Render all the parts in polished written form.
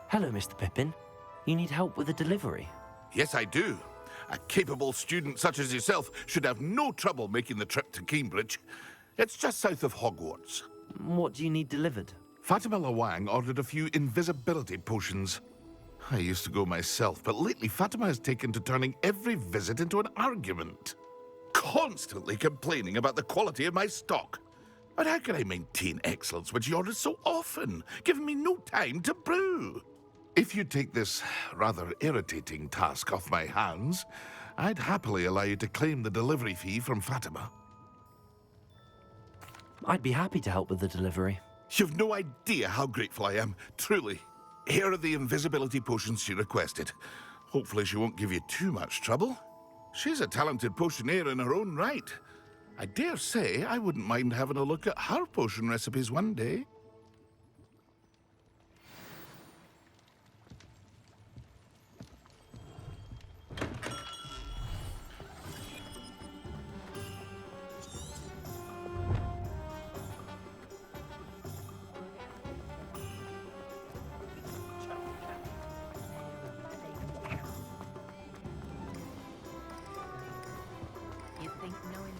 Hello, Mr. Pippin. You need help with a delivery? Yes, I do. A capable student such as yourself should have no trouble making the trip to Cambridge. It's just south of Hogwarts. What do you need delivered? Fatima Lawang ordered a few invisibility potions. I used to go myself, but lately Fatima has taken to turning every visit into an argument. Constantly complaining about the quality of my stock. But how can I maintain excellence when she orders so often, giving me no time to brew? If you take this rather irritating task off my hands, I'd happily allow you to claim the delivery fee from Fatima. I'd be happy to help with the delivery. You've no idea how grateful I am, truly. Here are the invisibility potions she requested. Hopefully she won't give you too much trouble. She's a talented potioneer in her own right. I dare say I wouldn't mind having a look at her potion recipes one day. You think knowing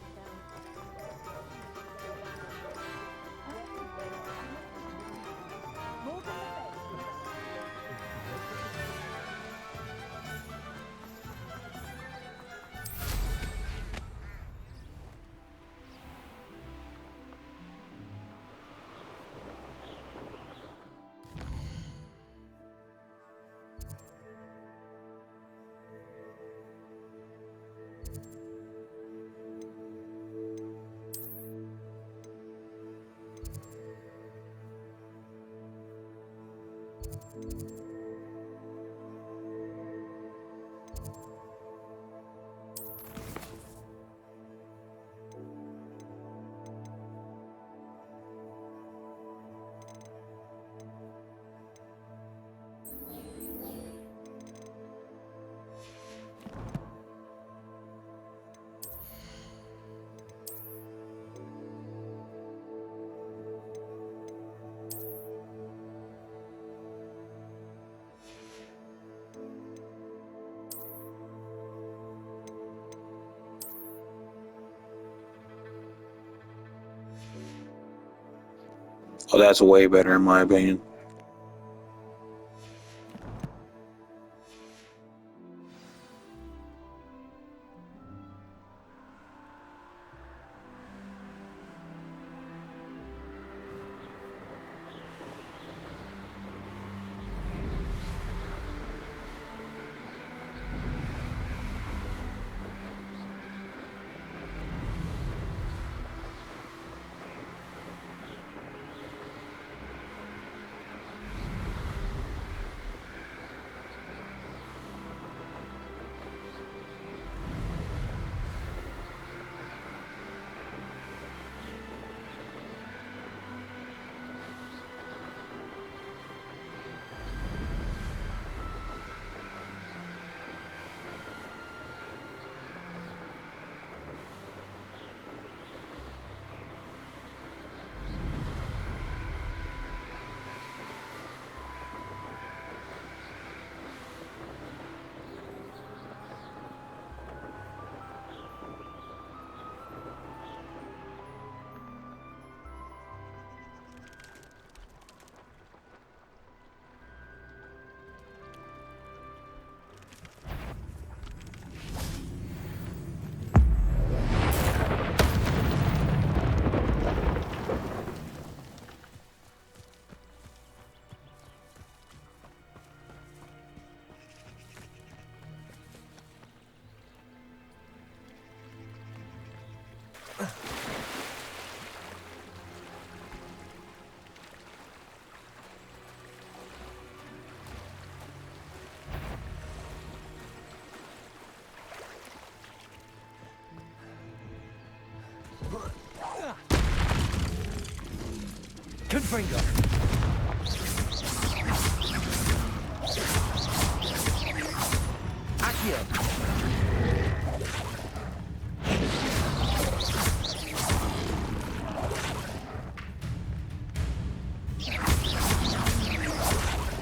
Oh, that's way better in my opinion. Confringo! Accio!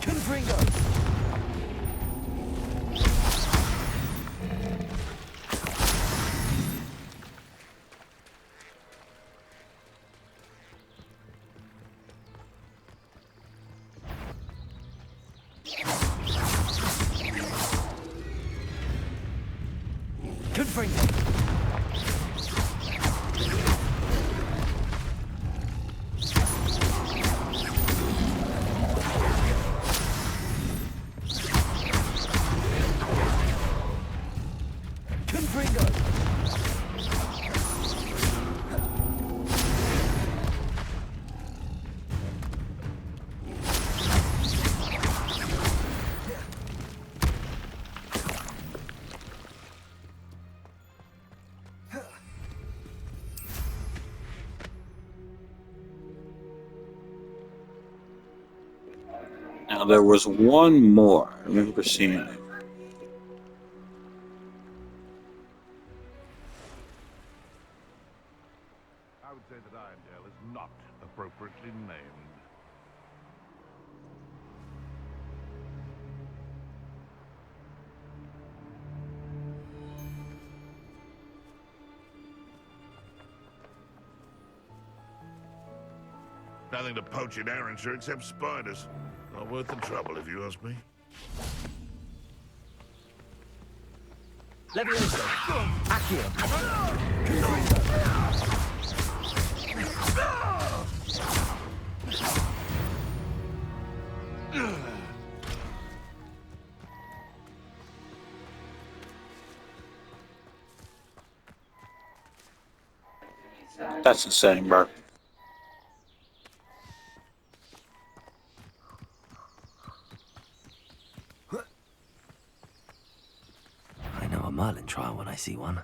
Confringo! Confringo. Now there was one more. I remember seeing it. I would say that Irondale is not appropriately named. Nothing to poach in Arrynshire except spiders. Not worth the trouble, if you ask me. Levioso. Accio. That's insane, bro. I know a Merlin trial when I see one.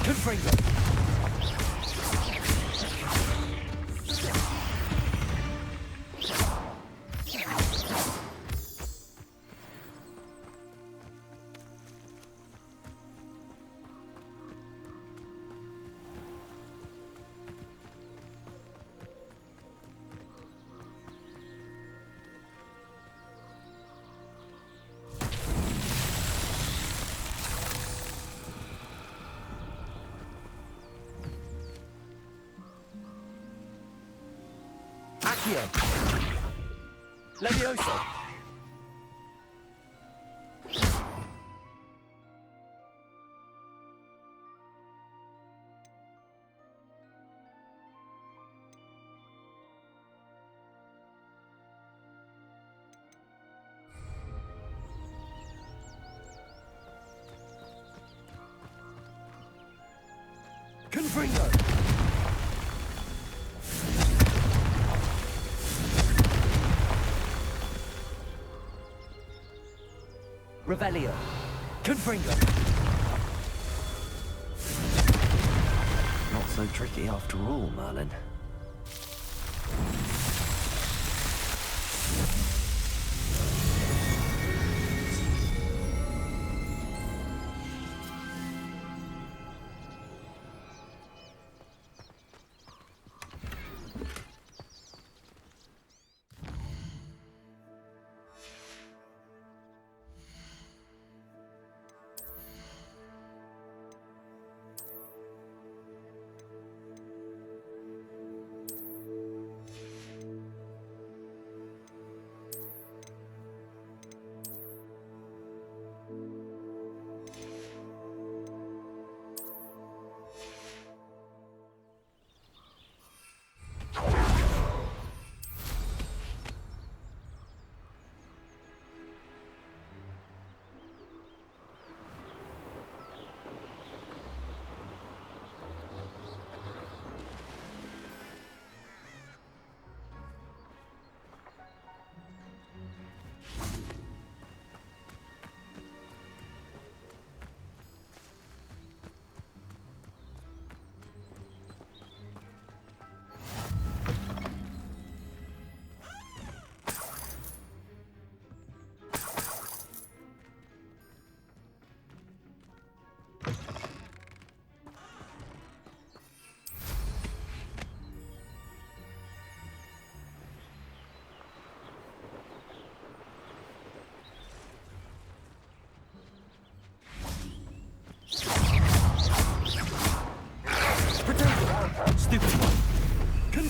Confringo. Accio. Levioso. Confringo. Revelio. Confringo. Not so tricky after all, Merlin.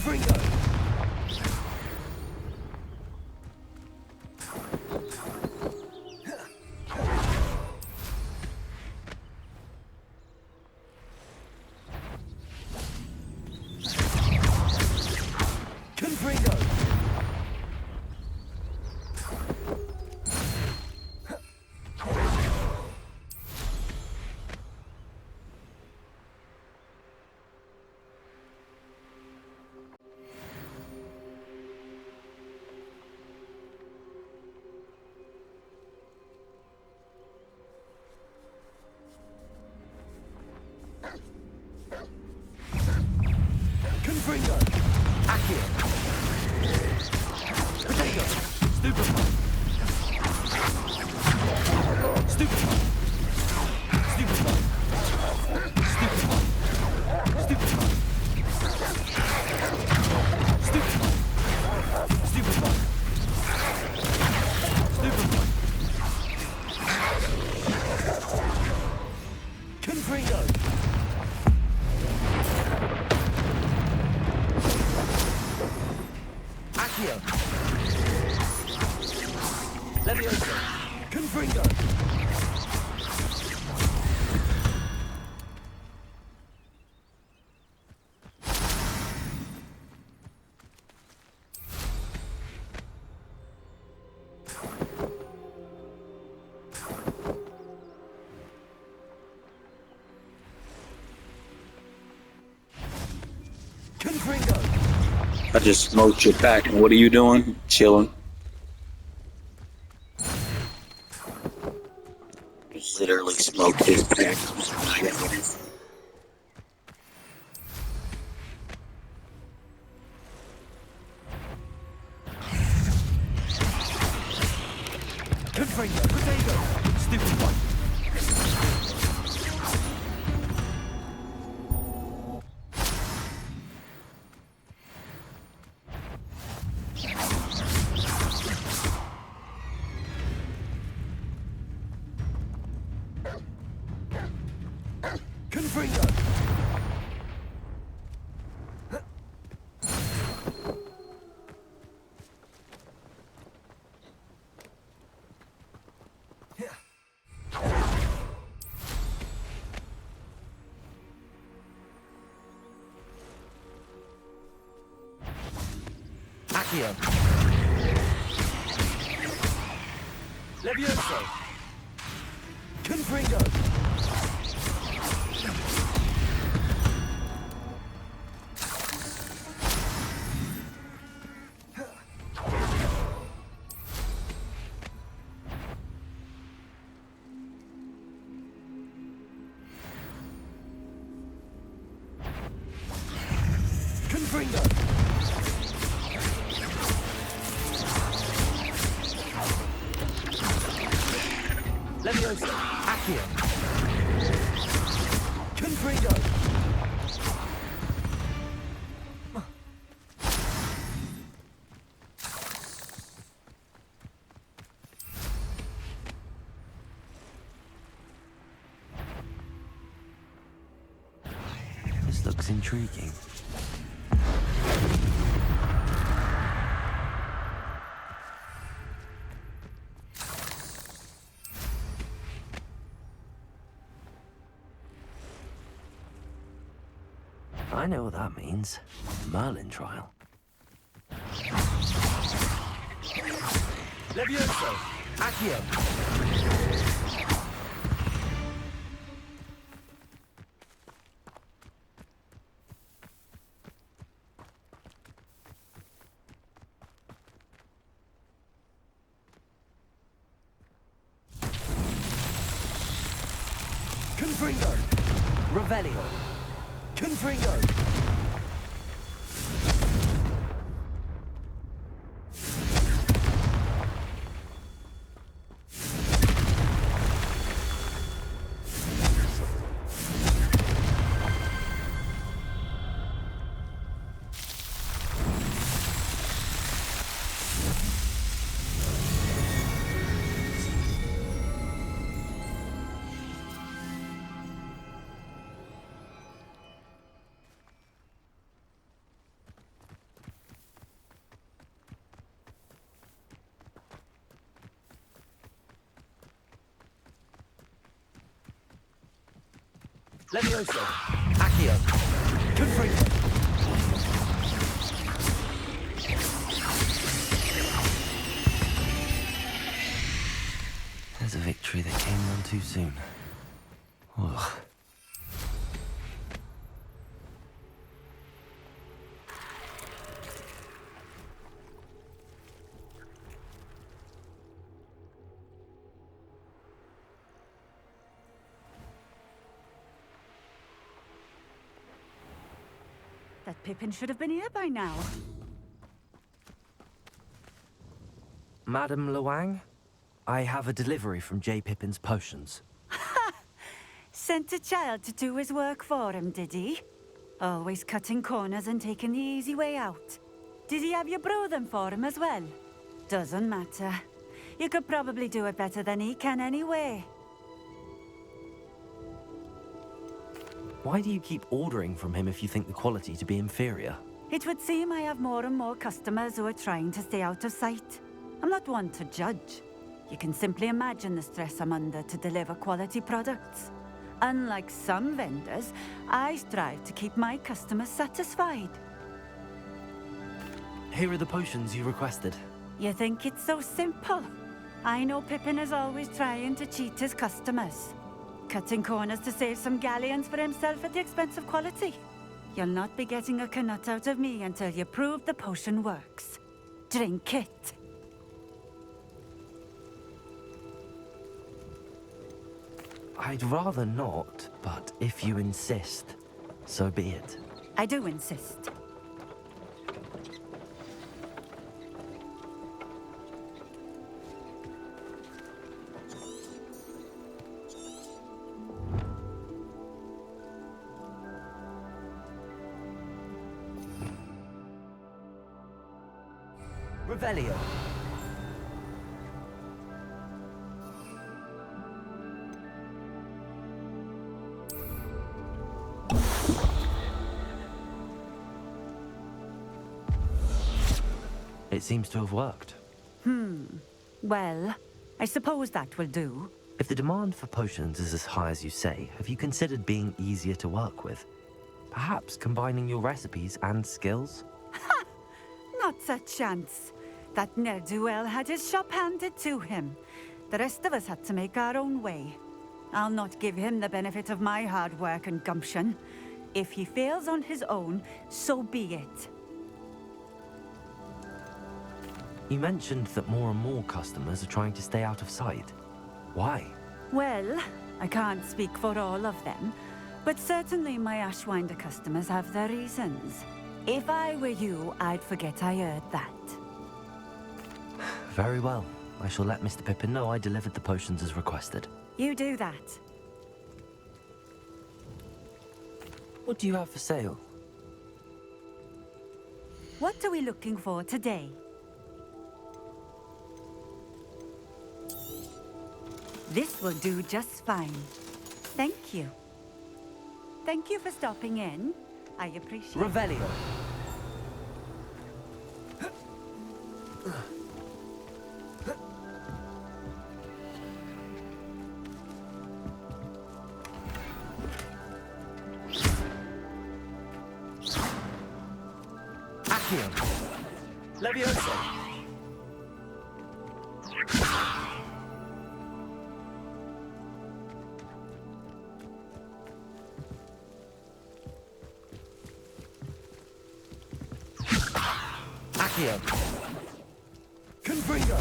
Confringo! Confringo! Confringo! Accio! Potato! Stupefy! Stupefy! Stupefy! Stupefy! Stupefy! Stupefy! Stupefy! Stupefy! Confringo! Accio! Leviosa! Confringo! Confringo! I just smoked your back, and what are you doing? Chilling. Just literally smoked his back. Confringo! Potato! Stupid one! Confringo! Accio! Levioso! Confringo! Confringo! Levioso! Accio! Confringo! This looks intriguing. I know what that means. Merlin trial. Levioso! Accio! Confringo! Revelio! Confringo! Levioso! Accio! Confringo! There's a victory that came none too soon. Ugh. That Pippin should have been here by now. Madam Luang, I have a delivery from J. Pippin's potions. Sent a child to do his work for him, did he? Always cutting corners and taking the easy way out. Did he have you brew them for him as well? Doesn't matter. You could probably do it better than he can anyway. Why do you keep ordering from him if you think the quality to be inferior? It would seem I have more and more customers who are trying to stay out of sight. I'm not one to judge. You can simply imagine the stress I'm under to deliver quality products. Unlike some vendors, I strive to keep my customers satisfied. Here are the potions you requested. You think it's so simple? I know Pippin is always trying to cheat his customers. Cutting corners to save some galleons for himself at the expense of quality. You'll not be getting a canut out of me until you prove the potion works. Drink it. I'd rather not, but if you insist, so be it. I do insist. Revelio. It seems to have worked. Well, I suppose that will do. If the demand for potions is as high as you say, have you considered being easier to work with? Perhaps combining your recipes and skills? Not a chance. That ne'er-do-well had his shop handed to him. The rest of us had to make our own way. I'll not give him the benefit of my hard work and gumption. If he fails on his own, so be it. You mentioned that more and more customers are trying to stay out of sight. Why? Well, I can't speak for all of them, but certainly my Ashwinder customers have their reasons. If I were you, I'd forget I heard that. Very well. I shall let Mr. Pippin know I delivered the potions as requested. You do that. What do you have for sale? What are we looking for today? This will do just fine. Thank you. Thank you for stopping in. I appreciate it. Revelio. Accio. Levioso. Accio. Confringo.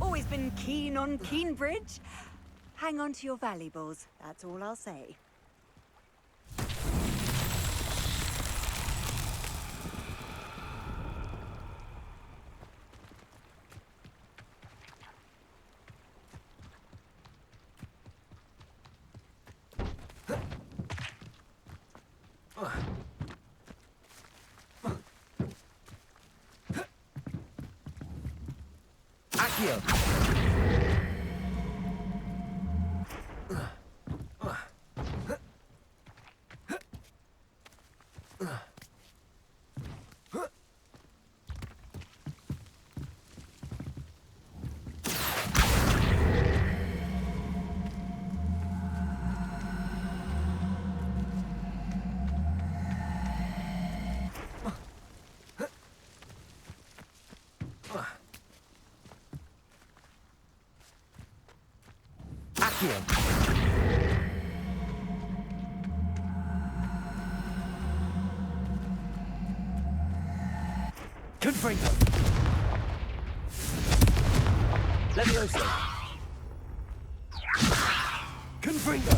Always been keen on Keenbridge. Hang on to your valuables, that's all I'll say. Accio. Accio. Confringo. Levioso. Confringo.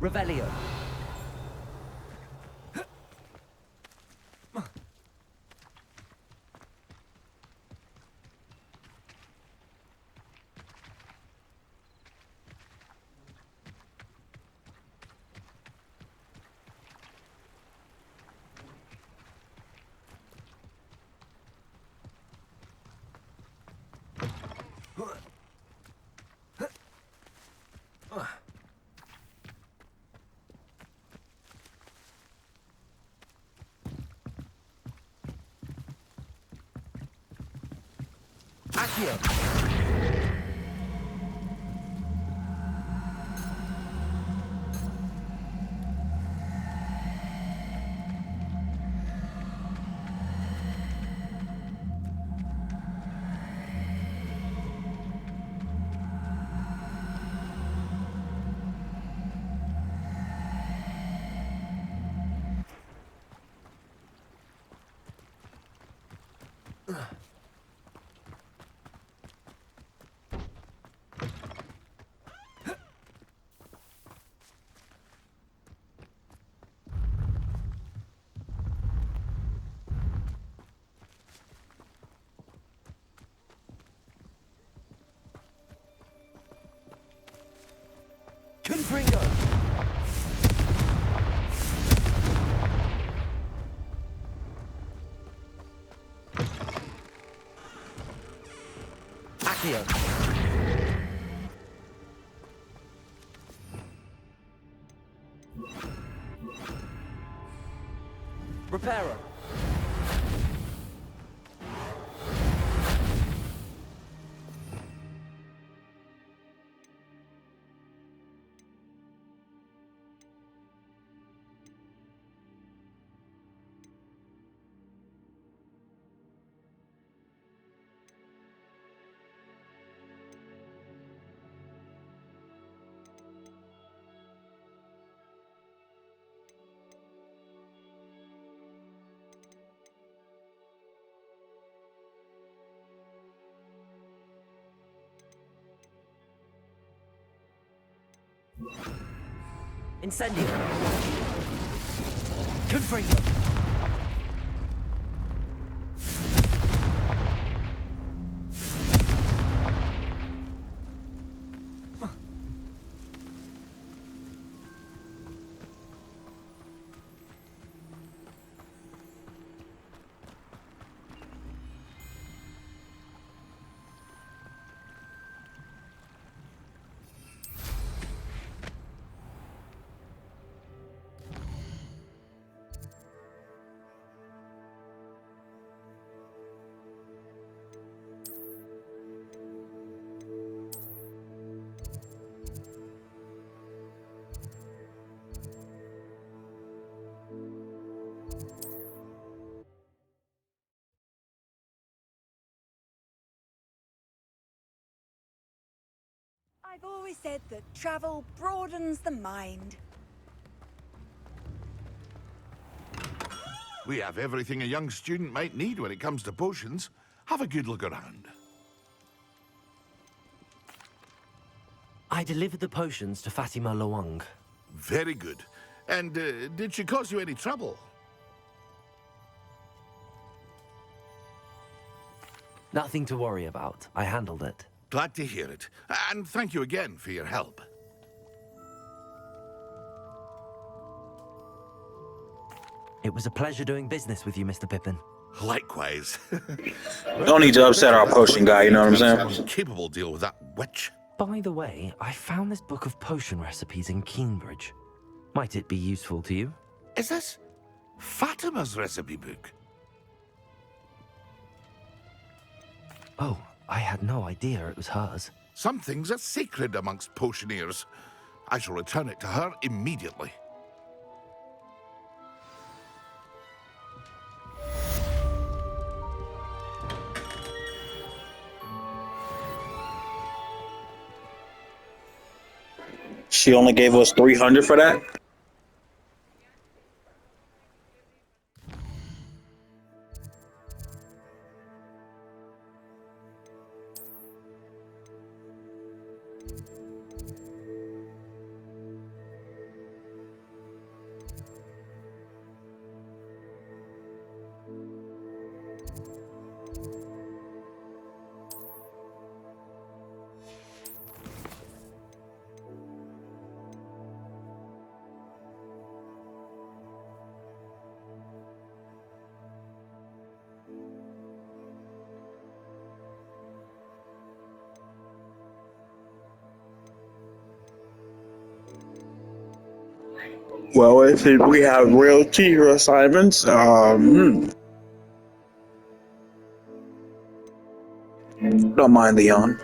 Revelio. Accio. Confringo. Accio. Reparo. Incendio. Confringo. I've always said that travel broadens the mind. We have everything a young student might need when it comes to potions. Have a good look around. I delivered the potions to Fatima Loang. Very good. And did she cause you any trouble? Nothing to worry about. I handled it. Glad to hear it. And thank you again for your help. It was a pleasure doing business with you, Mr. Pippin. Likewise. Don't need to upset our potion guy, you know what I'm saying? Someone capable deal with that witch. By the way, I found this book of potion recipes in Keenbridge. Might it be useful to you? Is this Fatima's recipe book? Oh, I had no idea it was hers. Some things are sacred amongst potioneers. I shall return it to her immediately. She only gave us 300 for that? Well, if we have real teacher assignments, don't mind Leon.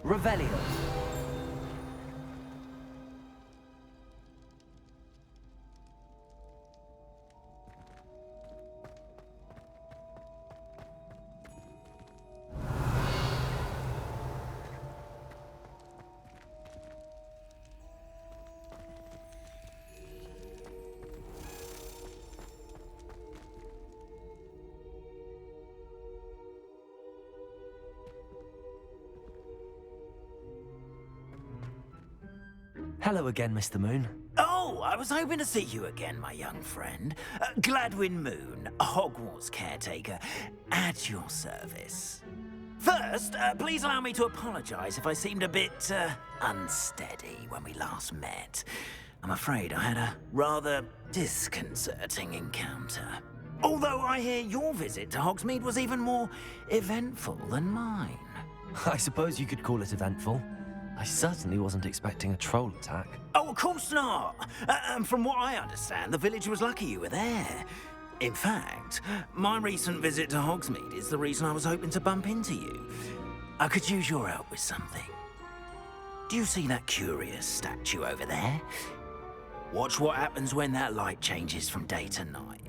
Revelio. Hello again, Mr. Moon. Oh, I was hoping to see you again, my young friend. Gladwin Moon, Hogwarts caretaker, at your service. First, please allow me to apologize if I seemed a bit unsteady when we last met. I'm afraid I had a rather disconcerting encounter. Although I hear your visit to Hogsmeade was even more eventful than mine. I suppose you could call it eventful. I certainly wasn't expecting a troll attack. Oh, of course not. From what I understand, the village was lucky you were there. In fact, my recent visit to Hogsmeade is the reason I was hoping to bump into you. I could use your help with something. Do you see that curious statue over there? Watch what happens when that light changes from day to night.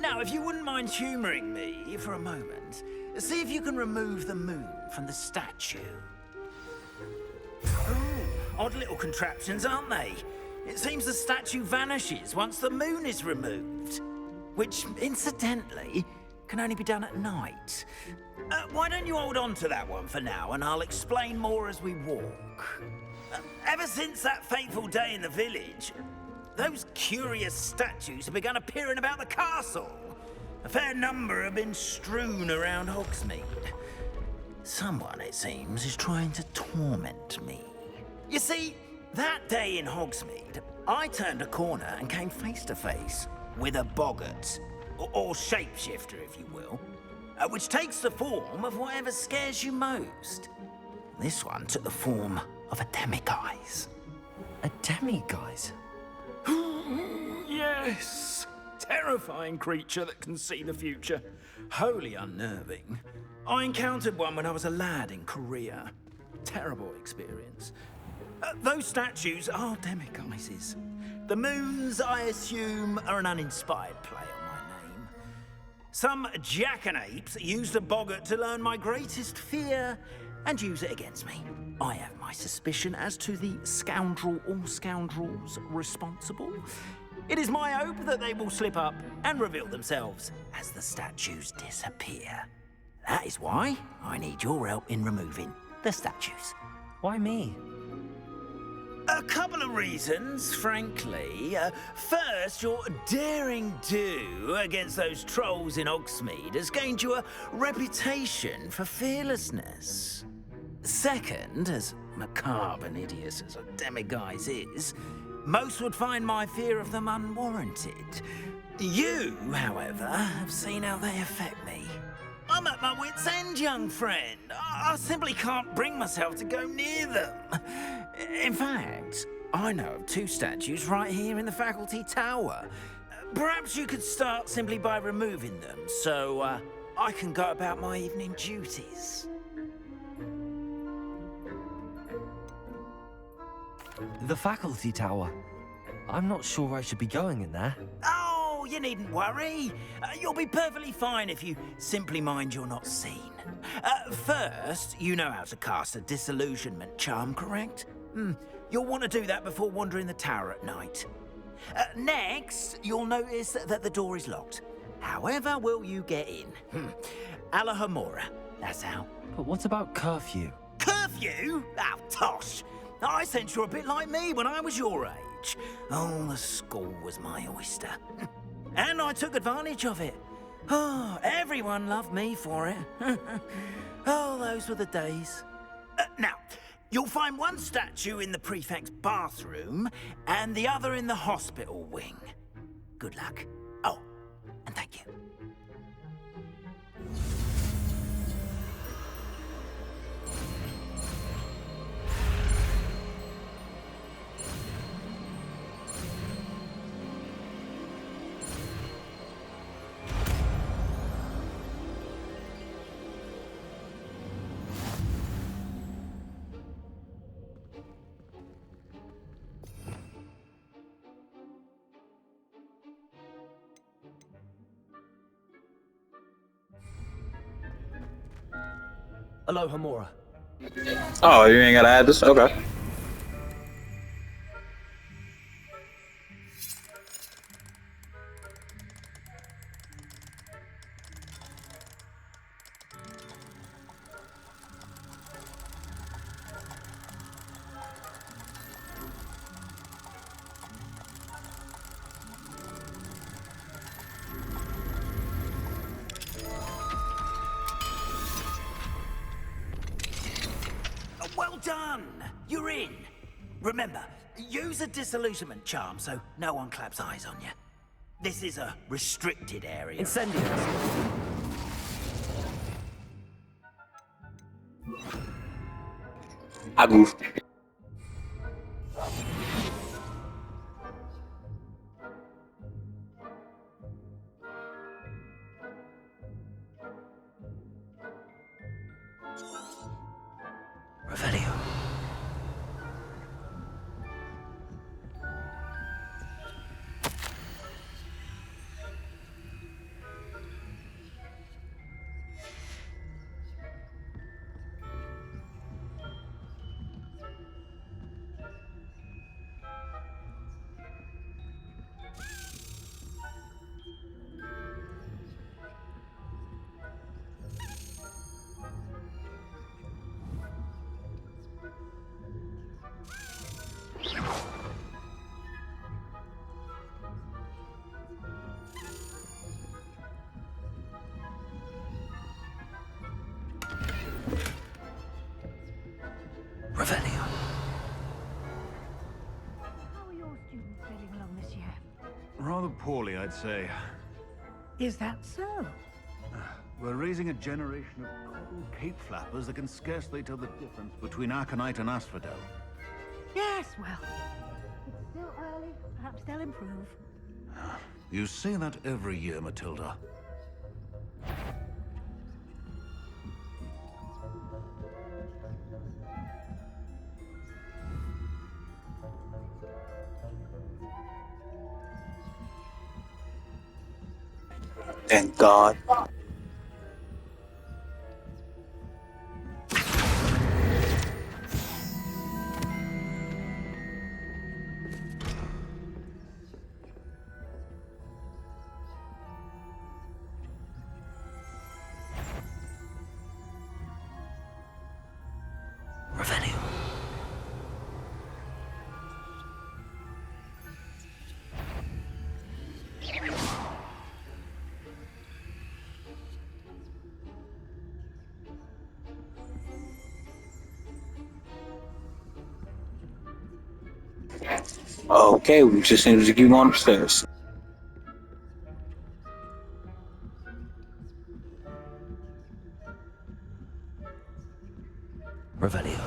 Now, if you wouldn't mind humouring me for a moment, see if you can remove the moon from the statue. Ooh, odd little contraptions, aren't they? It seems the statue vanishes once the moon is removed. Which, incidentally, can only be done at night. Why don't you hold on to that one for now, and I'll explain more as we walk. Ever since that fateful day in the village, those curious statues have begun appearing about the castle. A fair number have been strewn around Hogsmeade. Someone, it seems, is trying to torment me. You see, that day in Hogsmeade, I turned a corner and came face to face with a boggart, or shapeshifter, if you will, which takes the form of whatever scares you most. This one took the form of a demiguise. A demiguise? Yes! Terrifying creature that can see the future. Wholly unnerving. I encountered one when I was a lad in Korea. Terrible experience. Those statues are demiguises. The moons, I assume, are an uninspired play on my name. Some jackanapes used a boggart to learn my greatest fear and use it against me. I have my suspicion as to the scoundrel or scoundrels responsible. It is my hope that they will slip up and reveal themselves as the statues disappear. That is why I need your help in removing the statues. Why me? A couple of reasons, frankly. First, your daring do against those trolls in Hogsmeade has gained you a reputation for fearlessness. Second, as macabre and hideous as a demiguise is, most would find my fear of them unwarranted. You, however, have seen how they affect me. I'm at my wit's end, young friend. I simply can't bring myself to go near them. In fact, I know of two statues right here in the faculty tower. Perhaps you could start simply by removing them, so I can go about my evening duties. The faculty tower. I'm not sure I should be going in there. Oh, you needn't worry. You'll be perfectly fine if you simply mind you're not seen. First, you know how to cast a disillusionment charm, correct? You'll want to do that before wandering the tower at night. Next, you'll notice that the door is locked. However will you get in? Alahomora, that's how. But what about curfew? Curfew? Oh, tosh. I sense you're a bit like me when I was your age. Oh, the school was my oyster. And I took advantage of it. Oh, everyone loved me for it. Oh, those were the days. Now, you'll find one statue in the prefect's bathroom and the other in the hospital wing. Good luck. Oh, and thank you. Aloha Mora. Oh, you ain't gotta add this? Okay. Well done! You're in. Remember, use a disillusionment charm so no one claps eyes on you. This is a restricted area. Incendiaries. I goofed. Revelio. Revelio. How are your students getting along this year? Rather poorly, I'd say. Is that so? We're raising a generation of coddled cape flappers that can scarcely tell the difference between aconite and asphodel. Yes, well, it's still early. Perhaps they'll improve. You say that every year, Matilda. Thank God. Revelio. Okay, we just need to keep going upstairs. Revelio.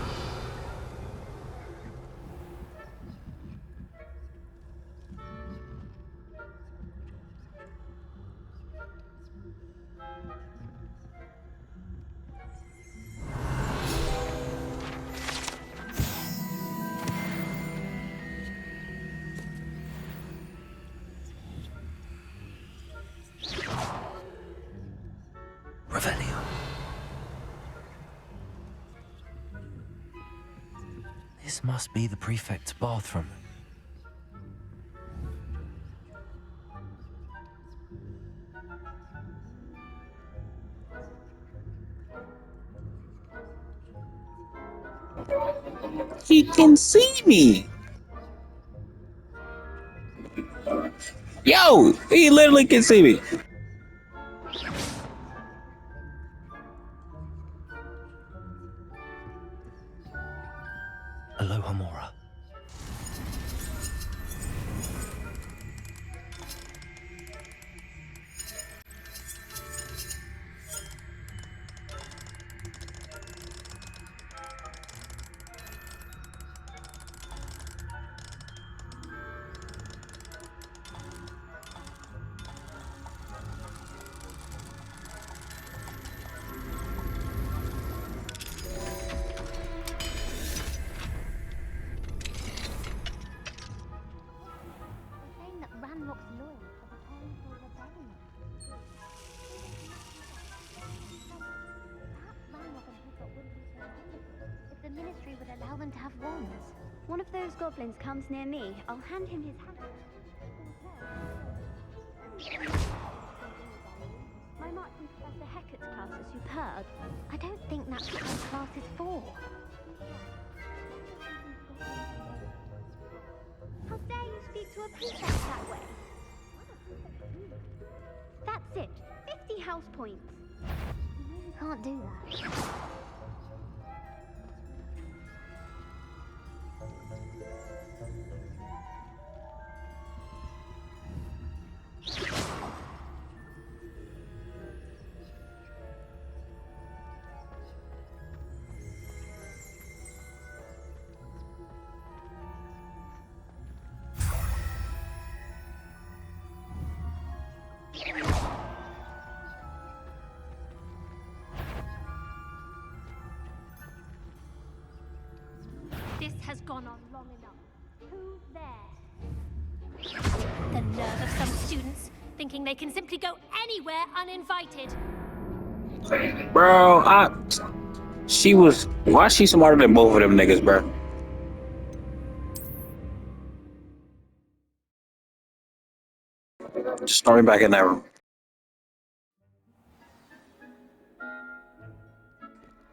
Revelio. This must be the prefect's bathroom. He can see me. Yo, he literally can see me. Aloha Mora. Saying that Ranrock's lawyers are preparing for a rebellion. Perhaps Ranrock and Hiccup wouldn't be so wonderful if the Ministry would allow them to have wands. One of those goblins comes near me, I'll hand him his hand. My mark from Professor Hecat's class is superb. I don't think that's what my class is for. How dare you speak to a prefect that way? That's it. 50 house points. You can't do that. This has gone on long enough. Who's there? The nerve of some students, thinking they can simply go anywhere uninvited. Bro, why is she smarter than both of them niggas, bro? Just throw me back in that room.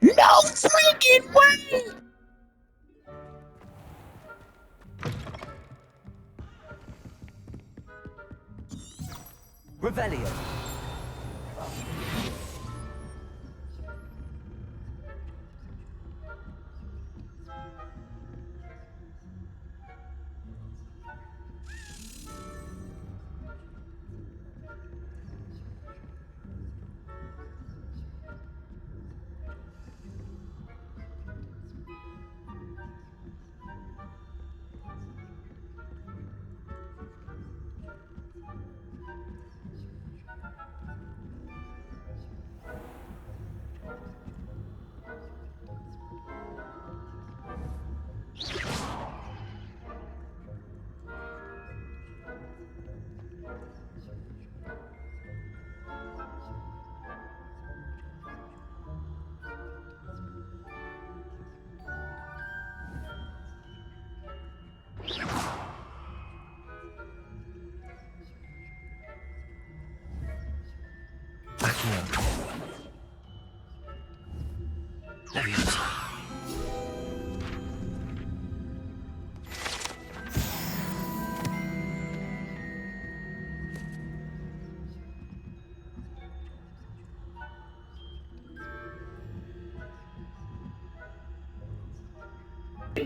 No freaking way! Revelio.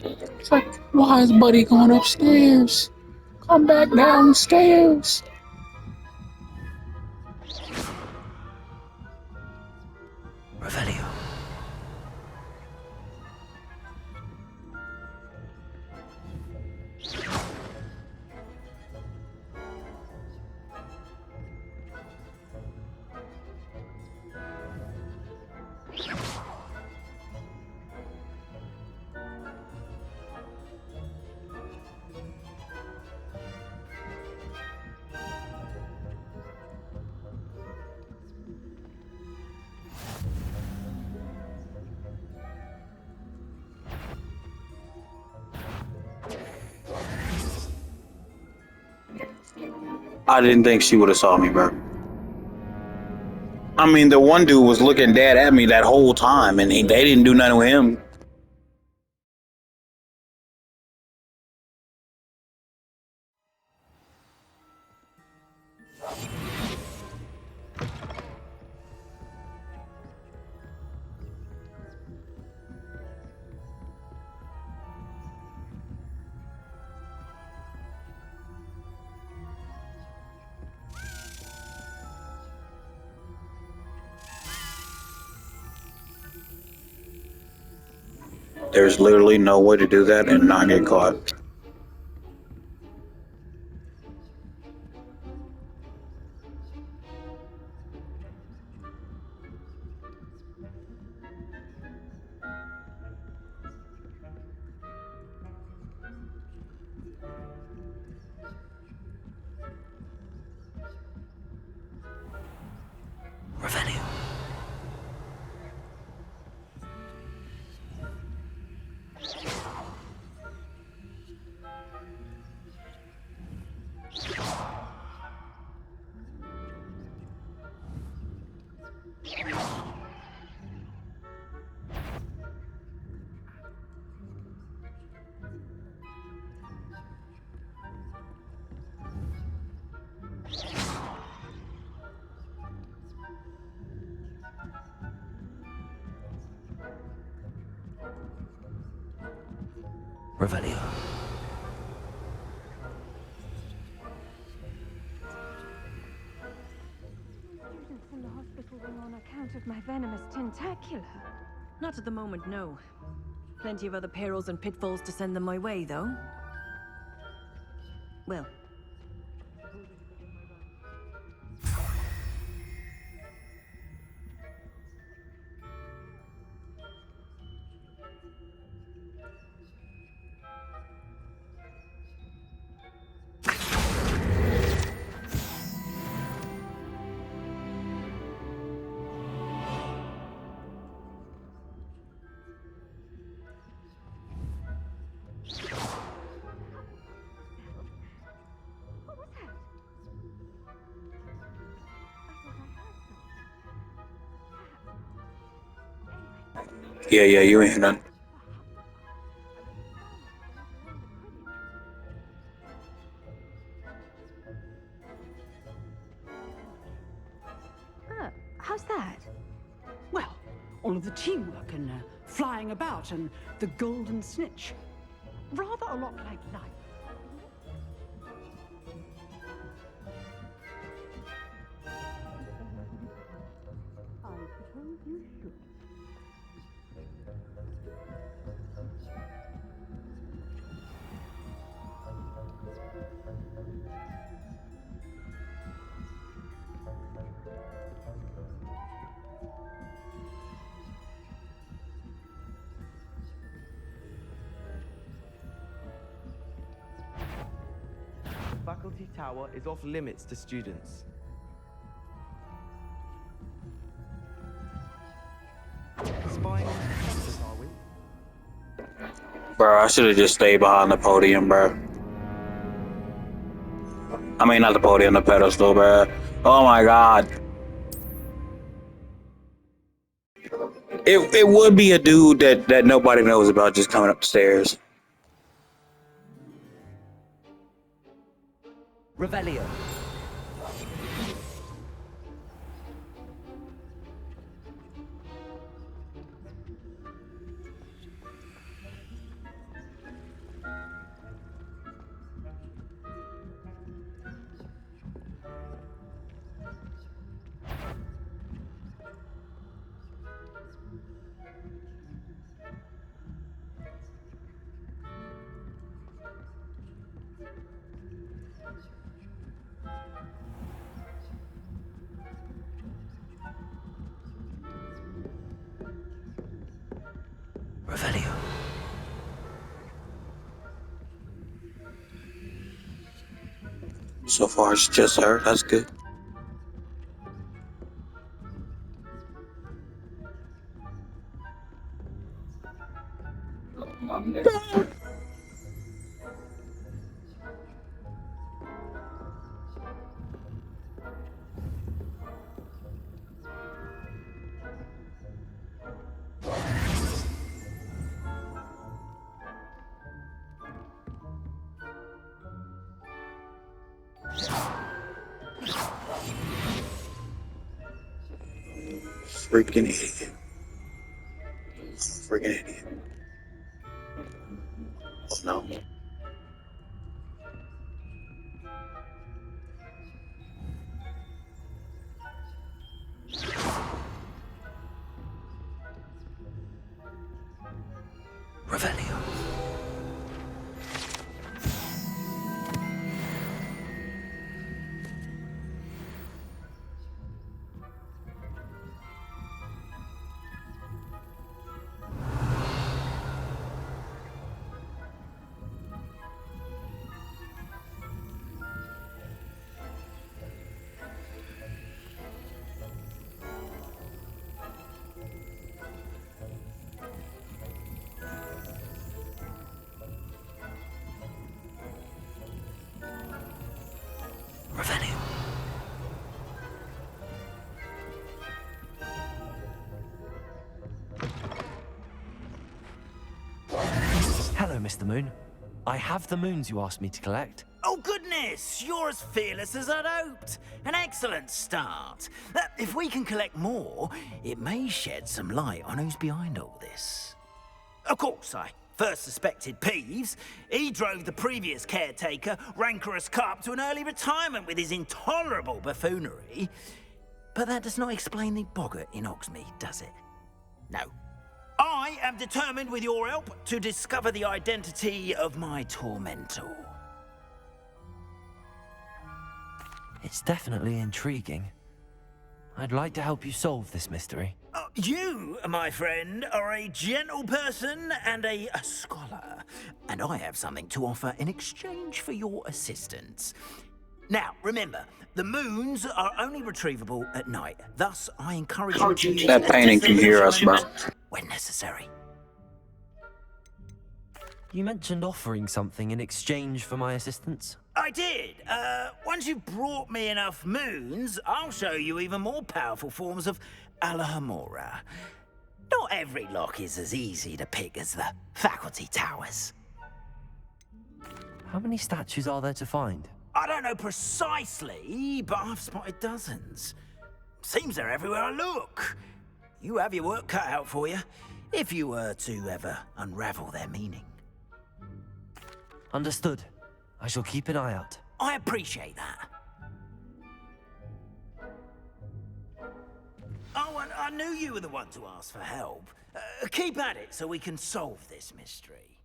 It's like, why is Buddy going upstairs? Come back downstairs. Revelio. I didn't think she would have saw me, bro. I mean, the one dude was looking dead at me that whole time, and they didn't do nothing with him. There's literally no way to do that and not get caught. Revelio. Revelio. Students in the hospital room on account of my venomous tentacula. Not at the moment, no. Plenty of other perils and pitfalls to send them my way, though. Well, What was that? Yeah, you ain't none. How's that? Well, all of the teamwork and flying about and the golden snitch. Rather a lot like life. I suppose you should. The faculty tower is off limits to students. Spying on professors, are we? Bro, I should have just stayed behind the podium, bro. I mean, not the podium, the pedestal, bro. Oh my god. It would be a dude that nobody knows about just coming up the stairs. Revelio. So far, it's just her. That's good. Freaking idiot. Freaking idiot. Oh no. Revelio. Revelio. Hello, Mr. Moon. I have the moons you asked me to collect. Oh, goodness! You're as fearless as I'd hoped. An excellent start. If we can collect more, it may shed some light on who's behind all this. Of course, I first suspected Peeves. He drove the previous caretaker, rancorous Carp, to an early retirement with his intolerable buffoonery. But that does not explain the boggart in Hogsmeade, does it? No. I am determined, with your help, to discover the identity of my tormentor. It's definitely intriguing. I'd like to help you solve this mystery. You, my friend, are a gentle person and a scholar, and I have something to offer in exchange for your assistance. Now, remember, the moons are only retrievable at night. Thus, I encourage you to use That painting can hear us, bro. when necessary. You mentioned offering something in exchange for my assistance. I did. Once you've brought me enough moons, I'll show you even more powerful forms of Alahamora. Not every lock is as easy to pick as the faculty towers. How many statues are there to find? I don't know precisely, but I've spotted dozens. Seems they're everywhere I look. You have your work cut out for you, if you were to ever unravel their meaning. Understood. I shall keep an eye out. I appreciate that. Oh, and I knew you were the one to ask for help. Keep at it so we can solve this mystery.